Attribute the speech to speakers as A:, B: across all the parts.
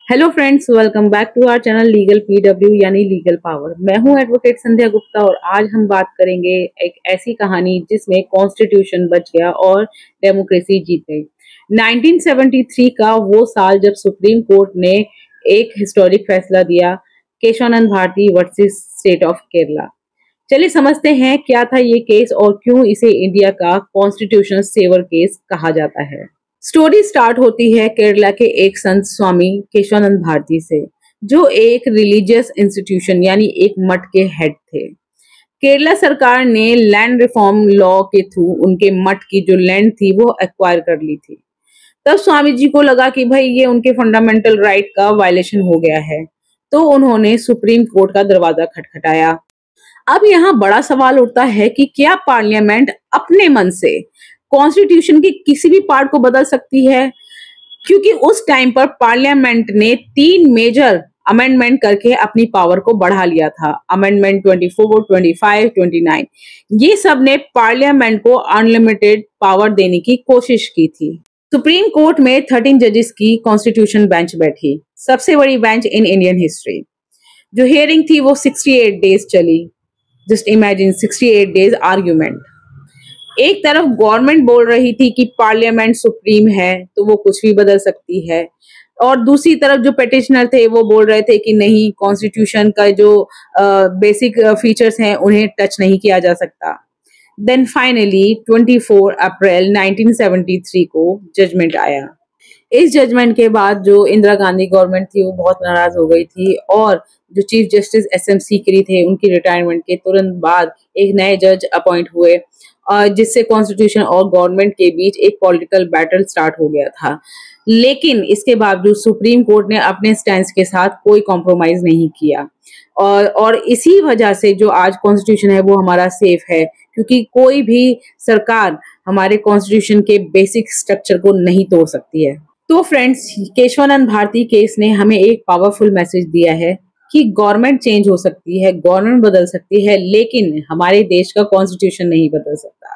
A: Hello friends, welcome back to our channel legal PW यानी legal power. मैं हूं advocate संध्या गुप्ता और आज हम बात करेंगे एक ऐसी कहानी जिसमें कॉन्स्टिट्यूशन बच गया और डेमोक्रेसी जीत गई। 1973 का वो साल जब सुप्रीम कोर्ट ने एक हिस्टोरिक फैसला दिया, Keshavananda Bharati versus state of Kerala. चलिए समझते हैं क्या था ये केस और क्यों इसे इंडिया का कॉन्स्टिट्यूशनल सेवर केस कहा जाता है। स्टोरी स्टार्ट होती है केरला के एक संत स्वामी केशवानंद भारती से, जो एक रिलीजियस इंस्टीट्यूशन यानी एक मठ के हेड थे। केरला सरकार ने लैंड रिफॉर्म लॉ के थ्रू उनके मठ की जो लैंड थी वो एक्वायर कर ली थी। तब स्वामी जी को लगा कि भाई ये उनके फंडामेंटल राइट का वायलेशन हो गया है, तो उन्होंने सुप्रीम कोर्ट का दरवाजा खटखटाया। अब यहाँ बड़ा सवाल उठता है कि क्या पार्लियामेंट अपने मन से कॉन्स्टिट्यूशन के किसी भी पार्ट को बदल सकती है? क्योंकि उस टाइम पर पार्लियामेंट ने 3 मेजर अमेंडमेंट करके अपनी पावर को बढ़ा लिया था। अमेंडमेंट 24, 25, 29, ये सब ने पार्लियामेंट को अनलिमिटेड पावर देने की कोशिश की थी। सुप्रीम कोर्ट में 13 जजेस की कॉन्स्टिट्यूशन बेंच बैठी, सबसे बड़ी बेंच इन इंडियन हिस्ट्री। जो हियरिंग थी वो 68 डेज चली। Just imagine 68 days argument. एक तरफ गवर्नमेंट बोल रही थी कि पार्लियामेंट सुप्रीम है तो वो कुछ भी बदल सकती है, और दूसरी तरफ जो पिटिशनर थे वो बोल रहे थे कि नहीं, कॉन्स्टिट्यूशन का जो बेसिक फीचर्स हैं उन्हें टच नहीं किया जा सकता। देन फाइनली 24 अप्रैल 1973 को जजमेंट आया। इस जजमेंट के बाद जो इंदिरा गांधी गवर्नमेंट थी वो बहुत नाराज हो गई थी, और जो चीफ जस्टिस SM सीकरी थे उनकी रिटायरमेंट के तुरंत बाद एक नए जज अपॉइंट हुए, जिससे कॉन्स्टिट्यूशन और गवर्नमेंट के बीच एक पॉलिटिकल बैटल स्टार्ट हो गया था। लेकिन इसके बावजूद सुप्रीम कोर्ट ने अपने स्टैंड के साथ कोई कॉम्प्रोमाइज नहीं किया, और इसी वजह से जो आज कॉन्स्टिट्यूशन है वो हमारा सेफ है, क्योंकि कोई भी सरकार हमारे कॉन्स्टिट्यूशन के बेसिक स्ट्रक्चर को नहीं तोड़ सकती है। तो फ्रेंड्स, केशवानंद भारती केस ने हमें एक पावरफुल मैसेज दिया है कि गवर्नमेंट चेंज हो सकती है, गवर्नमेंट बदल सकती है, लेकिन हमारे देश का कॉन्स्टिट्यूशन नहीं बदल सकता।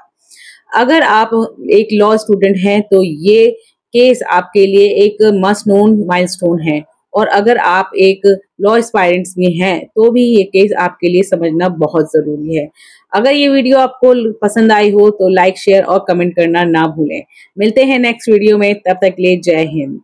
A: अगर आप एक लॉ स्टूडेंट हैं तो ये केस आपके लिए एक मस्ट नोन माइलस्टोन है, और अगर आप एक लॉ एस्पायरेंट्स में हैं तो भी ये केस आपके लिए समझना बहुत जरूरी है। अगर ये वीडियो आपको पसंद आई हो तो लाइक, शेयर और कमेंट करना ना भूलें। मिलते हैं नेक्स्ट वीडियो में, तब तक के लिए जय हिंद।